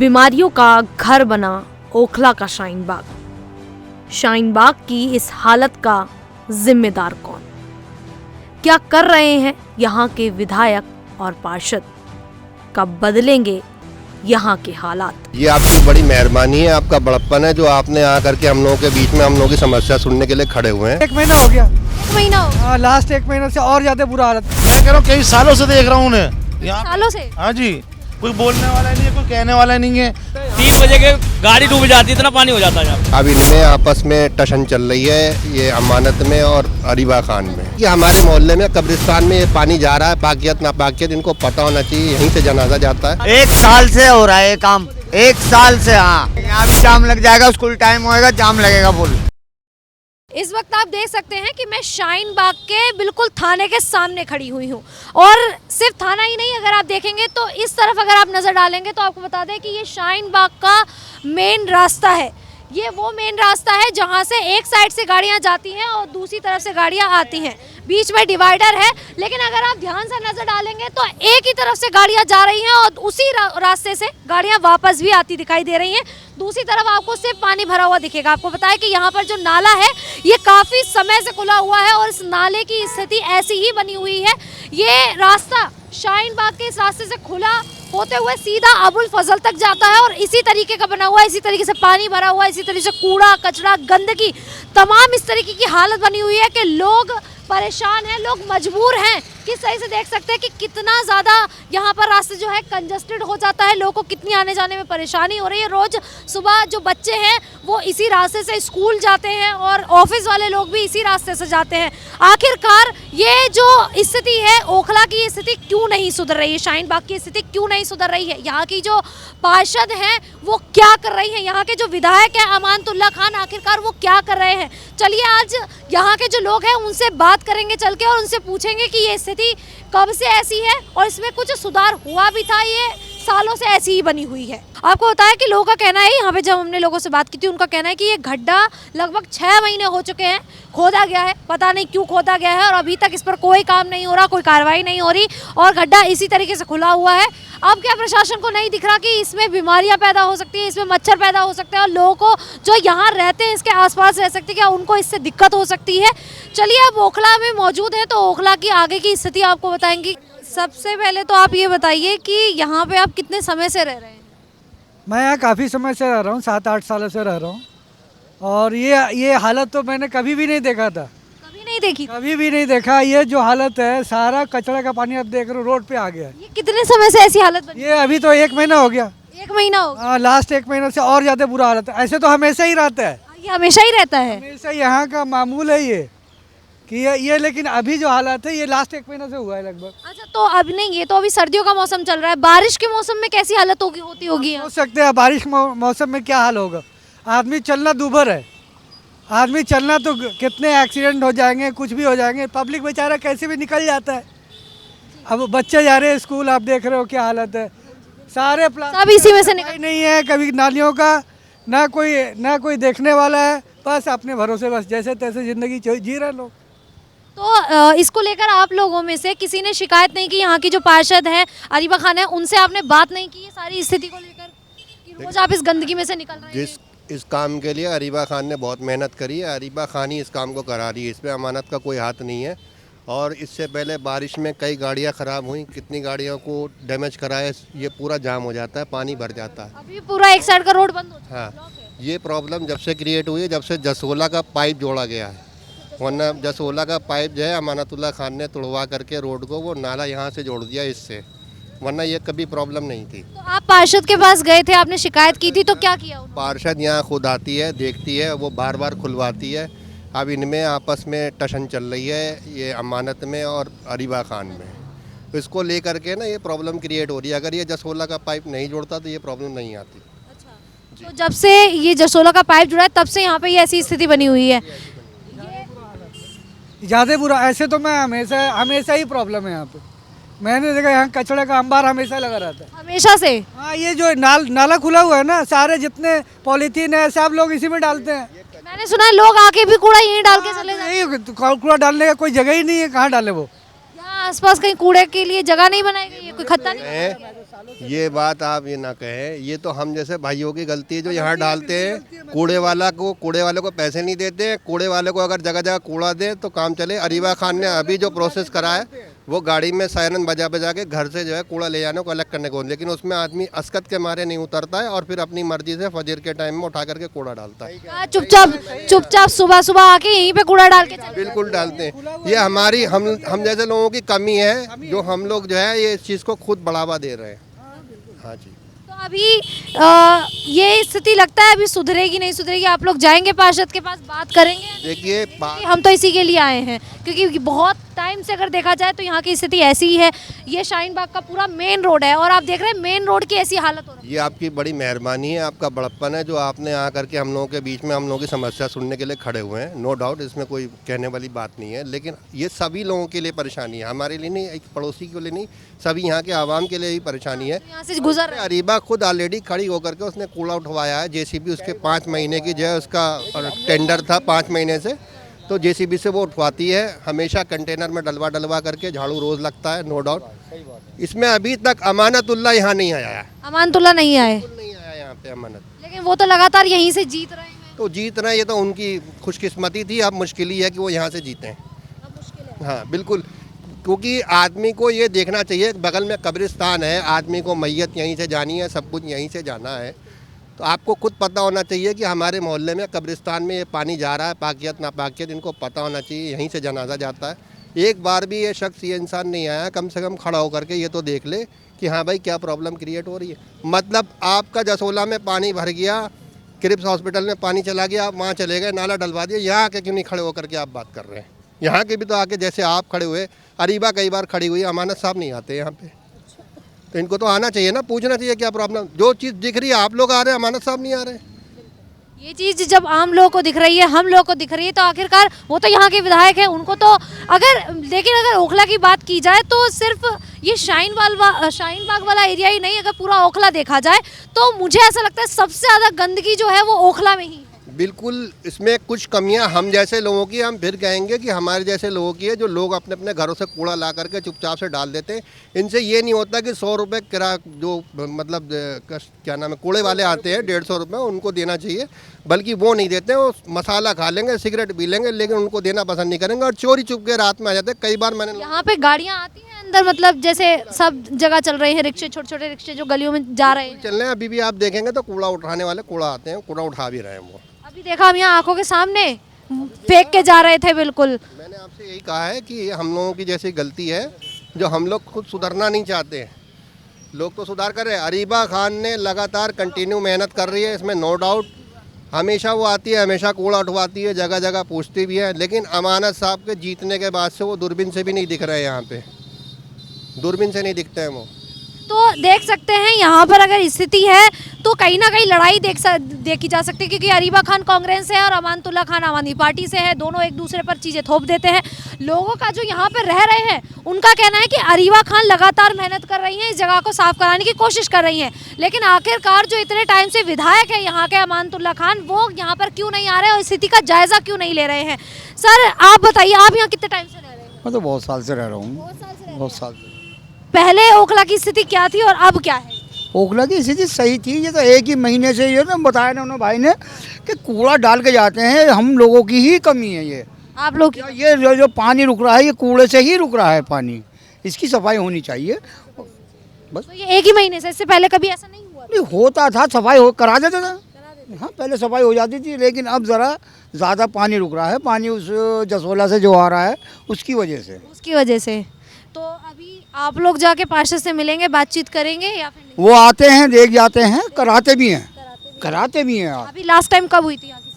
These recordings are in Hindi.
बीमारियों का घर बना ओखला का शाहीन बाग। शाहीन बाग की इस हालत का जिम्मेदार कौन? क्या कर रहे हैं यहाँ के विधायक और पार्षद? कब बदलेंगे यहाँ के हालात? ये आपकी बड़ी मेहरबानी है, आपका बड़प्पन है जो आपने आकर के हम लोगों के बीच में हम लोगों की समस्या सुनने के लिए खड़े हुए हैं। 1 महीना हो गया। 1 महीना हो गया? लास्ट 1 महीने से और ज्यादा बुरा हालत। मैं कह रहा हूँ कई सालों से देख रहा हूँ उन्हें यहाँ। सालों से? हाँ जी, कोई बोलने वाला नहीं है, कोई कहने वाला नहीं है। 3 बजे के गाड़ी डूब जाती है, इतना पानी हो जाता है। अब इनमें आपस में टशन चल रही है, ये अमानत में और अरीबा खान में। ये हमारे मोहल्ले में कब्रिस्तान में ये पानी जा रहा है, बाकियत नाबाकियत इनको पता होना चाहिए। यहीं से जनाजा जाता है। 1 साल से हो रहा है ये काम, 1 साल से। हाँ, यहाँ भी जाम लग जाएगा, स्कूल टाइम होएगा, जाम लगेगा फुल। इस वक्त आप देख सकते हैं कि मैं शाहीन बाग के बिल्कुल थाने के सामने खड़ी हुई हूँ। और सिर्फ थाना ही नहीं, अगर आप देखेंगे तो इस तरफ अगर आप नज़र डालेंगे तो आपको बता दें कि ये शाहीन बाग का मेन रास्ता है। ये वो मेन रास्ता है जहाँ से एक साइड से गाड़ियाँ जाती हैं और दूसरी तरफ से गाड़ियाँ आती हैं। बीच में डिवाइडर है, लेकिन अगर आप ध्यान से नज़र डालेंगे तो एक ही तरफ से गाड़ियाँ जा रही हैं और उसी रास्ते से गाड़ियाँ वापस भी आती दिखाई दे रही हैं। दूसरी तरफ आपको सिर्फ पानी भरा हुआ दिखेगा। आपको बताया कि यहाँ पर जो नाला है ये काफ़ी समय से खुला हुआ है और इस नाले की स्थिति ऐसी ही बनी हुई है। ये रास्ता शाहीन बाग के इस रास्ते से खुला होते हुए सीधा अबुल फजल तक जाता है और इसी तरीके का बना हुआ है, इसी तरीके से पानी भरा हुआ है, इसी तरीके से कूड़ा कचरा गंदगी तमाम इस तरीके की हालत बनी हुई है कि लोग परेशान हैं, लोग मजबूर हैं। किस तरह से देख सकते हैं कि कितना ज़्यादा यहाँ पर रास्ते जो है कंजस्टेड हो जाता है, लोगों को कितनी आने जाने में परेशानी हो रही है। रोज़ सुबह जो बच्चे हैं वो इसी रास्ते से स्कूल जाते हैं और ऑफिस वाले लोग भी इसी रास्ते से जाते हैं। आखिरकार ये जो स्थिति है, ओखला की स्थिति क्यों नहीं सुधर रही है, शाहीन बाग की स्थिति क्यों नहीं सुधर रही है? यहाँ की जो पार्षद हैं वो क्या कर रही हैं? यहाँ के जो विधायक हैं अमानतुल्लाह खान, आखिरकार वो क्या कर रहे हैं? चलिए आज यहाँ के जो लोग हैं उनसे बात करेंगे चल के और उनसे पूछेंगे कि ये स्थिति कब से ऐसी है और इसमें कुछ सुधार हुआ भी था, ये सालों से ऐसी ही बनी हुई है। आपको बताया कि लोगों का कहना है, यहाँ पे जब हमने लोगों से बात की थी उनका कहना है कि ये गड्ढा लगभग 6 महीने हो चुके हैं खोदा गया है, पता नहीं क्यों खोदा गया है और अभी तक इस पर कोई काम नहीं हो रहा, कोई कार्रवाई नहीं हो रही और गड्ढा इसी तरीके से खुला हुआ है। अब क्या प्रशासन को नहीं दिख रहा कि इसमें बीमारियां पैदा हो सकती है, इसमें मच्छर पैदा हो सकते हैं और लोगों को जो यहाँ रहते हैं इसके आसपास रह सकते हैं, क्या उनको इससे दिक्कत हो सकती है? चलिए अब ओखला में मौजूद है तो ओखला की आगे की स्थिति आपको बताएंगी। सबसे पहले तो आप ये बताइए कि यहाँ पे आप कितने समय से रह रहे हैं? मैं यहाँ काफ़ी समय से रह रहा हूँ, 7-8 सालों से रह रहा हूँ और ये हालत तो मैंने कभी भी नहीं देखा था। कभी नहीं देखी? कभी भी नहीं देखा। ये जो हालत है, सारा कचरा का पानी आप देख रहे हो रोड पे आ गया है। ये कितने समय से ऐसी हालत बनी? ये अभी तो 1 महीना हो गया। 1 महीना हो गया? लास्ट 1 महीने से और ज्यादा बुरा हालत है। ऐसे तो हमेशा ही रहता है। ये हमेशा ही रहता है? हमेशा यहाँ का मामूल है ये कि ये लेकिन अभी जो हालत है ये लास्ट 1 महीने से हुआ है लगभग। अच्छा, तो अभी नहीं, ये तो अभी सर्दियों का मौसम चल रहा है, बारिश के मौसम में कैसी हालत होती होगी? सोच सकते हैं बारिश मौसम में क्या हाल होगा। आदमी चलना दूभर है, आदमी चलना तो कितने एक्सीडेंट हो जाएंगे, कुछ भी हो जाएंगे। पब्लिक बेचारा कैसे भी निकल जाता है। अब बच्चे जा रहे हैं स्कूल, आप देख रहे हो क्या हालत है। सारे सब इसी में से निकल नहीं है, कभी नालियों का ना कोई देखने वाला है, बस अपने भरोसे बस जैसे तैसे जिंदगी जी रहे लोग। तो इसको लेकर आप लोगों में से किसी ने शिकायत नहीं की? यहाँ की जो पार्षद है अरीबा खान है, उनसे आपने बात नहीं की ये सारी स्थिति को लेकर कि रोज आप इस गंदगी में से निकल रहे हैं? इस काम के लिए अरीबा खान ने बहुत मेहनत करी है, अरीबा खान ही इस काम को करा रही है, इसमें अमानत का कोई हाथ नहीं है। और इससे पहले बारिश में कई गाड़ियां ख़राब हुई, कितनी गाड़ियों को डैमेज कराए, ये पूरा जाम हो जाता है, पानी भर जाता है। अभी पूरा एक साइड का रोड बंद हो चुका है। हाँ, ये प्रॉब्लम जब से क्रिएट हुई है, जब से जसोला का पाइप जोड़ा गया है। वरना जसोला का पाइप जो है अमानतुल्लाह खान ने तोड़वा करके रोड को वो नाला यहाँ से जोड़ दिया इससे, वरना ये कभी प्रॉब्लम नहीं थी। तो आप पार्षद के पास गए थे, आपने शिकायत की थी, तो क्या किया उन्होंने? पार्षद यहाँ खुद आती है, देखती है, वो बार बार खुलवाती है। अब इनमें आपस में टशन चल रही है, ये अमानत में और अरीबा खान में। तो इसको लेकर के ना ये प्रॉब्लम क्रिएट हो रही है। अगर ये जसोला का पाइप नहीं जोड़ता तो ये प्रॉब्लम नहीं आती। अच्छा, तो जब से ये जसोला का पाइप जुड़ा है तब से यहाँ पे ये ऐसी स्थिति बनी हुई है? ज़्यादा बुरा। ऐसे तो मैं हमेशा ही प्रॉब्लम है यहाँ पे। मैंने देखा यहाँ कचड़े का अंबार हमेशा लगा रहता है, हमेशा से। हाँ, ये जो नाला खुला हुआ है ना, सारे जितने पॉलीथीन है सब लोग इसी में डालते हैं। मैंने सुना है लोग आके भी कूड़ा यहीं डाल के चले जाते हैं। नहीं, कूड़ा डालने का कोई जगह ही नहीं है, कहाँ डाले वो। यहाँ आसपास कहीं कूड़े के लिए जगह नहीं बनाई गई है, कोई खत्ता नहीं? ये बात आप ये ना कहें, ये तो हम जैसे भाइयों की गलती है जो यहाँ डालते हैं। कूड़े वाले को पैसे नहीं देते हैं। कूड़े वाले को अगर जगह जगह कूड़ा दे तो काम चले। अरीबा खान ने अभी जो प्रोसेस करा है वो गाड़ी में सायरन बजा बजा के घर से जो है कूड़ा ले जाने को अलग करने को, लेकिन उसमें आदमी असकत के मारे नहीं उतरता है और फिर अपनी मर्जी से फजर के टाइम में उठा करके कूड़ा डालता है। चुपचाप सुबह सुबह आके यहीं पे कूड़ा डाल के चले। बिल्कुल डालते हैं। ये हमारी हम जैसे लोगों की कमी है जो हम लोग जो है ये इस चीज़ को खुद बढ़ावा दे रहे हैं। हाँ जी। तो अभी ये स्थिति लगता है अभी सुधरेगी नहीं सुधरेगी? आप लोग जाएंगे पार्षद के पास, बात करेंगे? देखिए हम तो इसी के लिए आए हैं क्योंकि बहुत टाइम से अगर देखा जाए तो यहाँ की स्थिति ऐसी ही है। ये शाहीन बाग का पूरा मेन रोड है और आप देख रहे हैं मेन रोड की ऐसी हालत हो रही है। ये आपकी बड़ी मेहरबानी है, आपका बड़प्पन है जो आपने यहाँ करके हम लोगों के बीच में हम लोगों की समस्या सुनने के लिए खड़े हुए हैं। नो डाउट, इसमें कोई कहने वाली बात नहीं है, लेकिन ये सभी लोगों के लिए परेशानी है, हमारे लिए नहीं, एक पड़ोसी के लिए नहीं, सभी यहाँ के आवाम के लिए ही परेशानी है। यहाँ से गुजर अरीबा खुद ऑलरेडी खड़ी होकर के उसने कूड़ा उठवाया है। जेसीबी उसके 5 महीने की जो है उसका टेंडर था 5 महीने से, तो जेसीबी से वो उठवाती है। हमेशा कंटेनर में डलवा करके झाड़ू रोज लगता है, नो डाउट। इसमें अभी तक अमानतुल्लाह यहाँ नहीं आया है। अमानतुल्लाह नहीं आए? नहीं आया यहाँ पे अमानत। लेकिन वो तो लगातार यहीं से जीत रहे हैं। तो जीत रहे हैं, ये तो उनकी खुशकिस्मती थी। अब मुश्किल ही है कि वो यहाँ से जीते हैं। अब मुश्किल है। हाँ बिल्कुल, क्योंकि आदमी को ये देखना चाहिए बगल में कब्रिस्तान है, आदमी को मैयत यहीं से जानी है, सब कुछ यहीं से जाना है। तो आपको खुद पता होना चाहिए कि हमारे मोहल्ले में कब्रिस्तान में ये पानी जा रहा है, पाकियत नापाकियत इनको पता होना चाहिए, यहीं से जनाजा जाता है। एक बार भी ये शख्स, ये इंसान नहीं आया कम से कम खड़ा होकर के ये तो देख ले कि हाँ भाई क्या प्रॉब्लम क्रिएट हो रही है। मतलब आपका जसोला में पानी भर गया, क्रिप्स हॉस्पिटल में पानी चला गया, आप वहाँ चले गए, नाला डलवा दिया, यहाँ आके क्यों नहीं खड़े होकर के आप बात कर रहे हैं? यहाँ के भी तो आके जैसे आप खड़े हुए, अरीबा कई बार खड़ी हुई, अमानत साहब नहीं आते यहाँ पे, तो इनको तो आना चाहिए ना, पूछना चाहिए क्या प्रॉब्लम। जो चीज़ दिख रही है आप लोग आ रहे हैं, अमानत साहब नहीं आ रहे। ये चीज़ जब आम लोगों को दिख रही है, हम लोगों को दिख रही है, तो आखिरकार वो तो यहाँ के विधायक हैं, उनको तो लेकिन अगर ओखला की बात की जाए तो सिर्फ ये शाहीन बाग वाला एरिया ही नहीं, अगर पूरा ओखला देखा जाए तो मुझे ऐसा लगता है सबसे ज़्यादा गंदगी जो है वो ओखला में ही है। बिल्कुल, इसमें कुछ कमियां हम जैसे लोगों की, हम फिर कहेंगे कि हमारे जैसे लोगों की है, जो लोग अपने अपने घरों से कूड़ा ला करके चुपचाप से डाल देते हैं। इनसे ये नहीं होता कि 100 रुपये किराया जो मतलब क्या नाम है कूड़े वाले आते हैं 150 रुपये उनको देना चाहिए, बल्कि वो नहीं देते। वो मसाला खा लेंगे, सिगरेट पी लेंगे, लेकिन उनको देना पसंद नहीं करेंगे और चोरी चुप के रात में आ जाते हैं। कई बार मैंने यहाँ पे गाड़ियाँ आती हैं अंदर, मतलब जैसे सब जगह चल रहे हैं रिक्शे, छोटे छोटे रिक्शे जो गलियों में जा रहे हैं चल रहे हैं। अभी भी आप देखेंगे तो कूड़ा उठाने वाले कूड़ा आते हैं, कूड़ा उठा भी रहे हैं। वो अभी देखा हम यहाँ आंखों के सामने फेंक के जा रहे थे। बिल्कुल, मैंने आपसे यही कहा है कि हम लोगों की जैसी गलती है जो हम लोग खुद सुधरना नहीं चाहते हैं। लोग तो सुधार कर रहे हैं। अरीबा खान ने लगातार कंटिन्यू मेहनत कर रही है, इसमें नो डाउट। हमेशा वो आती है, हमेशा कूड़ा उठवाती है, जगह जगह पूछती भी है, लेकिन अमानत साहब के जीतने के बाद से वो दूरबीन से भी नहीं दिख रहे हैं। यहाँ पे दूरबीन से नहीं दिखते हैं वो। तो देख सकते हैं यहाँ पर अगर स्थिति है तो कहीं ना कहीं लड़ाई देखी जा सकती है, क्योंकि अरीबा खान कांग्रेस से है और अमानतुल्लाह खान आम आदमी पार्टी से है। दोनों एक दूसरे पर चीज़ें थोप देते हैं। लोगों का जो यहाँ पर रह रहे हैं उनका कहना है कि अरीबा खान लगातार मेहनत कर रही हैं, इस जगह को साफ कराने की कोशिश कर रही हैं, लेकिन आखिरकार जो इतने टाइम से विधायक है यहाँ के अमानतुल्लाह खान, वो यहाँ पर क्यों नहीं आ रहे और स्थिति का जायजा क्यों नहीं ले रहे हैं? सर आप बताइए, आप यहाँ कितने टाइम से रह रहे हैं? मैं तो बहुत साल से रह रहा हूँ। बहुत साल से। पहले ओखला की स्थिति क्या थी और अब क्या है? ओखला की स्थिति सही थी। ये तो एक ही महीने से ये ना बताया ना उन्होंने भाई ने कि कूड़ा डाल के जाते हैं, हम लोगों की ही कमी है। ये आप लोग ये जो पानी रुक रहा है ये कूड़े से ही रुक रहा है पानी, इसकी सफाई होनी चाहिए बस। तो ये एक ही महीने से, इससे पहले कभी ऐसा नहीं हुआ? नहीं होता था, सफाई करा देता था। हाँ पहले सफाई हो जाती थी, लेकिन अब ज़रा ज़्यादा पानी रुक रहा है। पानी उस जसोला से जो आ रहा है उसकी वजह से। तो अभी आप लोग जाके पार्षद से मिलेंगे, बातचीत करेंगे या फिर नहीं? वो आते हैं, देख जाते हैं, कराते भी हैं। आप अभी लास्ट टाइम कब हुई थी यहाँ की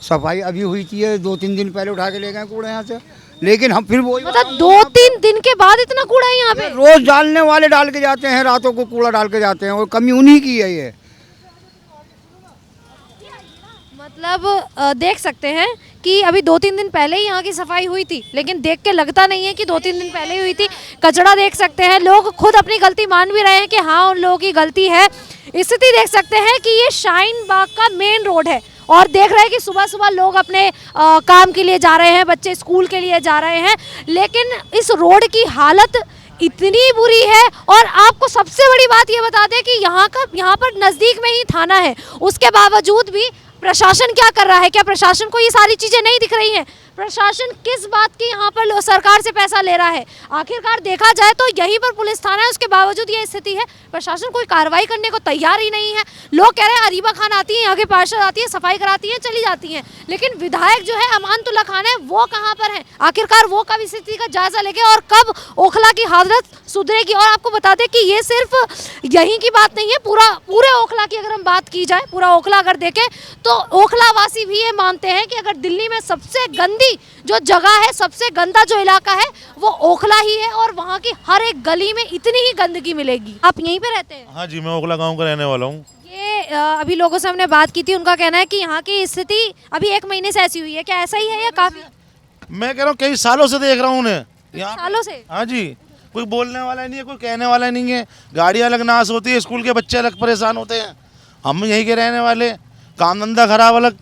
सफाई? अभी हुई थी 2-3 दिन पहले, उठा के ले गए कूड़ा यहाँ से, लेकिन हम फिर वो मतलब 2-3 दिन के बाद इतना कूड़ा है यहाँ पे? रोज डालने वाले डाल के जाते हैं, रातों को कूड़ा डाल के जाते हैं, और कमी उन्हीं की है ये। मतलब देख सकते हैं कि अभी 2-3 दिन पहले ही यहाँ की सफाई हुई थी, लेकिन देख के लगता नहीं है कि 2-3 दिन पहले ही हुई थी। कचरा देख सकते हैं, लोग खुद अपनी गलती मान भी रहे हैं कि हाँ उन लोगों की गलती है। स्थिति देख सकते हैं कि ये शाहीन बाग का मेन रोड है और देख रहे हैं कि सुबह सुबह लोग अपने काम के लिए जा रहे हैं, बच्चे स्कूल के लिए जा रहे हैं, लेकिन इस रोड की हालत इतनी बुरी है। और आपको सबसे बड़ी बात ये बता दें कि यहाँ पर नज़दीक में ही थाना है, उसके बावजूद भी प्रशासन क्या कर रहा है? क्या प्रशासन को ये सारी चीज़ें नहीं दिख रही हैं? प्रशासन किस बात की यहाँ पर सरकार से पैसा ले रहा है? आखिरकार देखा जाए तो यहीं पर पुलिस थाना है, उसके बावजूद ये स्थिति है। प्रशासन कोई कार्रवाई करने को तैयार ही नहीं है। लोग कह रहे हैं अरीबा खान आती है, यहाँ के पार्षद आती है, सफाई कराती है, चली जाती हैं, लेकिन विधायक जो है अमानतुल्लाह खान है, वो कहाँ पर है? आखिरकार वो कब स्थिति का जायजा लेंगे और कब ओखला की हालत सुधरेगी? और आपको बता दें कि ये सिर्फ यहीं की बात नहीं है, पूरे ओखला की अगर हम बात की जाए, पूरा ओखला अगर देखें तो ओखला वासी भी ये मानते हैं कि अगर दिल्ली में सबसे गंदी जो जगह है, सबसे गंदा जो इलाका है, वो ओखला ही है। और वहाँ की हर एक गली में इतनी ही गंदगी मिलेगी। आप यहीं पे रहते हैं? हाँ जी, मैं ओखला गांव का रहने वाला हूँ। ये अभी लोगों से हमने बात की थी, उनका कहना है कि यहाँ की स्थिति अभी 1 महीने से ऐसी हुई है। क्या ऐसा ही है या काफी मैं कह रहा हूँ कई सालों से देख रहा हूँ उन्हें यहाँ। सालों से? हाँ जी, कोई बोलने वाला नहीं है, कोई कहने वाला नहीं है। गाड़ियाँ अलग नाश होती है, स्कूल के बच्चे अलग परेशान होते हैं, हम यहीं के रहने वाले, काम धंधा खराब अलग,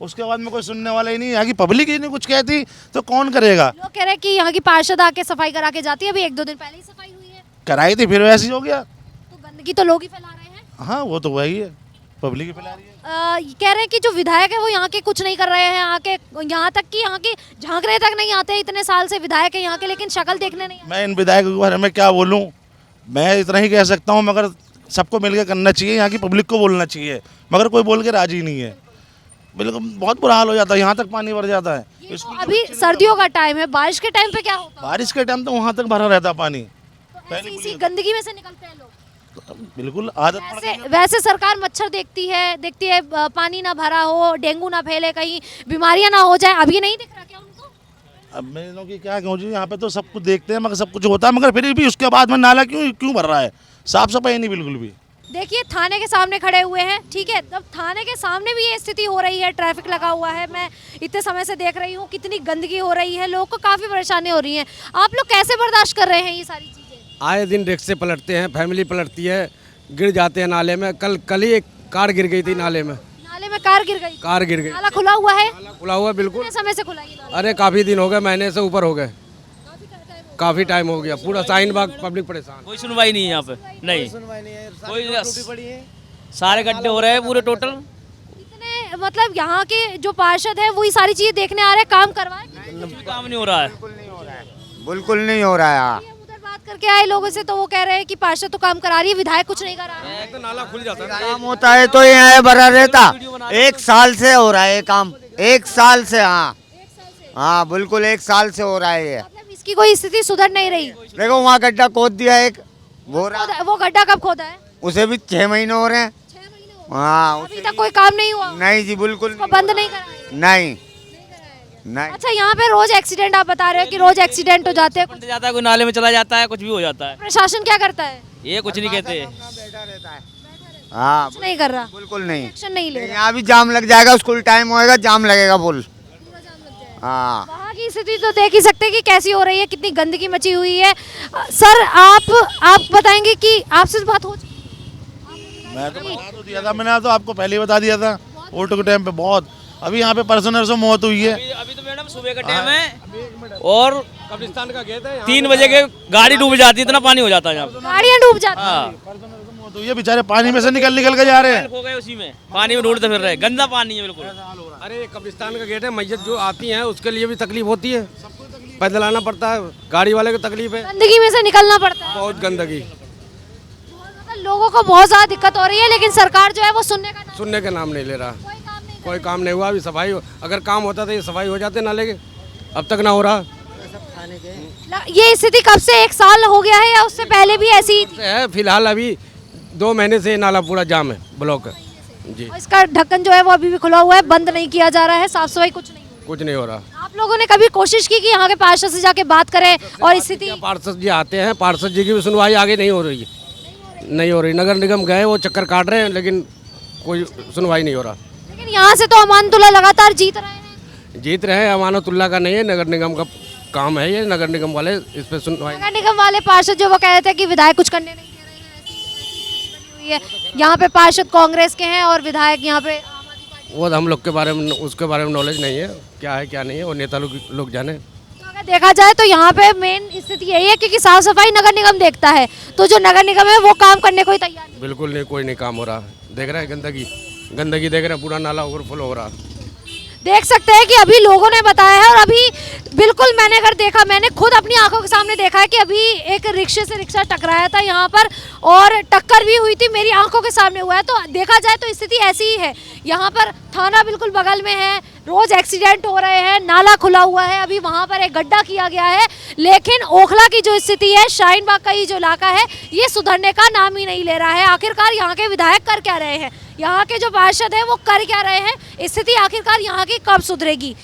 उसके बाद में कोई सुनने वाला ही नहीं। यहाँ की पब्लिक ही नहीं कुछ कहती तो कौन करेगा? लोग कह रहे हैं कि यहाँ की पार्षद आके सफाई करा के जाती है, अभी 1-2 दिन पहले ही सफाई हुई है। कराई थी फिर वैसे ही हो गया। तो गंदगी तो लोग ही फैला रहे हैं। हाँ, वो तो वही है, पब्लिक ही फैला रही है। कह रहे हैं कि जो विधायक है वो यहाँ के कुछ नहीं कर रहे हैं, यहाँ तक कि यहाँ के झांकने तक नहीं आते। इतने साल से विधायक है यहाँ के, लेकिन शक्ल देखने नहीं आते। मैं इन विधायकों के बारे में क्या बोलूँ, मैं इतना ही कह सकता हूँ, मगर सबको मिलकर करना चाहिए, यहाँ की पब्लिक को बोलना चाहिए, मगर कोई बोल के राजी नहीं है। बिल्कुल बहुत बुरा हाल हो जाता है, यहाँ तक पानी भर जाता है। तो अभी सर्दियों का टाइम है, बारिश के टाइम पे क्या होगा? बारिश के टाइम तो वहाँ तक भरा रहता पानी। तो इसी गंदगी में से निकलते हैं लोग। तो बिल्कुल आदत पड़ गई। वैसे सरकार मच्छर देखती है पानी ना भरा हो, डेंगू ना फैले, कहीं बीमारियां ना हो जाए, अभी नहीं दिख रहा क्या उनको? अब मैं लोगों की क्या कहूँ जी, यहाँ पे तो सब कुछ देखते हैं, मगर सब कुछ होता है, मगर फिर भी उसके बाद में नाला क्यों भर रहा है? साफ सफाई नहीं बिल्कुल भी। देखिए थाने के सामने खड़े हुए हैं, ठीक है, तब थाने के सामने भी ये स्थिति हो रही है, ट्रैफिक लगा हुआ है, मैं इतने समय से देख रही हूँ कितनी गंदगी हो रही है, लोगों को काफ़ी परेशानी हो रही है। आप लोग कैसे बर्दाश्त कर रहे हैं ये सारी चीज़ें? आए दिन रिक्शे पलटते हैं, फैमिली पलटती है, गिर जाते हैं नाले में। कल ही एक कार गिर गई थी नाले में। नाले में कार गिर गई? कार गिर गई। नाला खुला हुआ है? खुला हुआ बिल्कुल। कितने समय से खुला ये नाला? अरे काफ़ी दिन हो गए, महीने से ऊपर हो गए, काफ़ी टाइम हो गया। पूरा शाहीन बाग पब्लिक परेशान। कोई सुनवाई नहीं है यहाँ पे, नहीं कोई, सारे गड्ढे हो रहे हैं पूरे टोटल। इतने मतलब यहाँ के जो पार्षद है वही सारी चीजें देखने आ रहे हैं, काम करवाए? कुछ भी काम नहीं हो रहा है। बिल्कुल नहीं हो रहा है। हम उधर बात करके आए लोगों से तो वो कह रहे हैं कि पार्षद तो काम करा रही है, विधायक कुछ नहीं करा रहा है। तो नाला खुल जाता है, काम होता है तो यहाँ भरा रहता। 1 साल से हो रहा है ये काम, 1 साल से। हाँ बिल्कुल 1 साल से हो रहा है ये। मतलब इसकी कोई स्थिति सुधर नहीं रही। देखो वहाँ गड्ढा खोद दिया एक, वो गड्ढा कब खोदा है? उसे भी 6 महीने हो रहे हैं। 6 महीने हो गए। हाँ अभी तक कोई काम नहीं हुआ? नहीं जी, बिल्कुल उसको बंद नहीं कराया? नहीं नहीं। अच्छा, यहाँ पे रोज एक्सीडेंट, आप बता रहे हो कि रोज एक्सीडेंट हो जाते हैं, पलट जाता है, कोई नाले में चला जाता है, कुछ भी हो जाता है। प्रशासन क्या करता है? ये कुछ नहीं कहते। हाँ कुछ नहीं कर रहा, बिल्कुल नहीं। एक्शन नहीं ले रहा। यहाँ भी जाम लग जाएगा, स्कूल टाइम होएगा, जाम लगेगा फुल। हाँ वहाँ की स्थिति तो देख ही सकते हैं कि कैसी हो रही है, कितनी गंदगी मची हुई है। सर आप बताएंगे कि आपसे बात हो चुकी है? मैं तो बता तो दिया था, मैंने तो आपको पहले ही बता दिया था, वोटों के टाइम पे बहुत। अभी यहाँ पे परसों से मौत हुई है। अभी तो मैडम सुबह का टाइम है और कब्रिस्तान का गेट है, 3 बजे के गाड़ी डूब जाती है, इतना पानी हो जाता है यहाँ पे। गाड़ियाँ डूब जाती हैं। हाँ, तो ये बेचारे पानी में से निकल के जा रहे हैं। हो गए उसी में, पानी में ढूंढते फिर रहे, गंदा पानी है बिल्कुल। अरे कब्रिस्तान का गेट है, मैयत जो आती हैं उसके लिए भी तकलीफ होती है, पैदल आना पड़ता है, गाड़ी वाले को तकलीफ है, गंदगी में से निकलना पड़ता है, बहुत गंदगी, मतलब लोगों को बहुत ज्यादा दिक्कत हो रही है, लेकिन सरकार जो है वो सुनने का नाम नहीं ले रहा। कोई काम नहीं हुआ अभी। सफाई अगर काम होता तो ये सफाई हो जाते नाले के, अब तक ना हो रहा ये स्थिति कब से? 1 साल हो गया है या उससे पहले भी ऐसी ही थी? है। फिलहाल अभी 2 महीने से नाला पूरा जाम है, ब्लॉक है जी। और इसका ढक्कन जो है वो अभी भी खुला हुआ है, बंद नहीं किया जा रहा है, साफ सफाई कुछ नहीं हो रहा। आप लोगों ने कभी कोशिश की कि यहाँ के पार्षद से जाके बात करें और स्थिति? पार्षद जी आते हैं, पार्षद जी की भी सुनवाई आगे नहीं हो रही, नहीं हो रही। नगर निगम गए, वो चक्कर काट रहे हैं, लेकिन कोई सुनवाई नहीं हो रहा। लेकिन यहाँ से तो अमानतुल्लाह लगातार जीत रहे हैं। अमानतुल्लाह का नहीं है, नगर निगम का काम है ये। नगर निगम वाले इस पे सुनवाई, नगर निगम वाले पार्षद जो वो कह रहे थे कि विधायक कुछ करने नहीं दे रहे हैं, ऐसी स्थिति बनी हुई है। यहाँ पे पार्षद कांग्रेस के हैं और विधायक यहाँ पे आम आदमी पार्टी। वो हम लोग के बारे में, उसके बारे में नॉलेज नहीं है, क्या है क्या नहीं है, वो नेता लोग जाने। तो अगर अगर देखा जाए तो यहाँ पे मेन स्थिति यही है क्योंकि साफ सफाई नगर निगम देखता है, तो जो नगर निगम है वो काम करने को ही तैयार नहीं। बिल्कुल नहीं, कोई नहीं काम हो रहा। देख रहे हैं गंदगी, गंदगी देख रहे हैं, पूरा नाला ओवरफ्लो हो रहा। देख सकते हैं कि अभी लोगों ने बताया है और अभी बिल्कुल मैंने अगर देखा, मैंने खुद अपनी आंखों के सामने देखा है कि अभी एक रिक्शे से रिक्शा टकराया था यहाँ पर और टक्कर भी हुई थी, मेरी आंखों के सामने हुआ है। तो देखा जाए तो स्थिति ऐसी ही है। यहाँ पर थाना बिल्कुल बगल में है, रोज एक्सीडेंट हो रहे हैं, नाला खुला हुआ है, अभी वहाँ पर एक गड्ढा किया गया है, लेकिन ओखला की जो स्थिति है, शाहीन बाग का ये जो इलाका है, ये सुधरने का नाम ही नहीं ले रहा है। आखिरकार यहाँ के विधायक कर क्या रहे हैं, यहाँ के जो पार्षद हैं वो कर क्या रहे हैं, स्थिति आखिरकार यहाँ की कब सुधरेगी,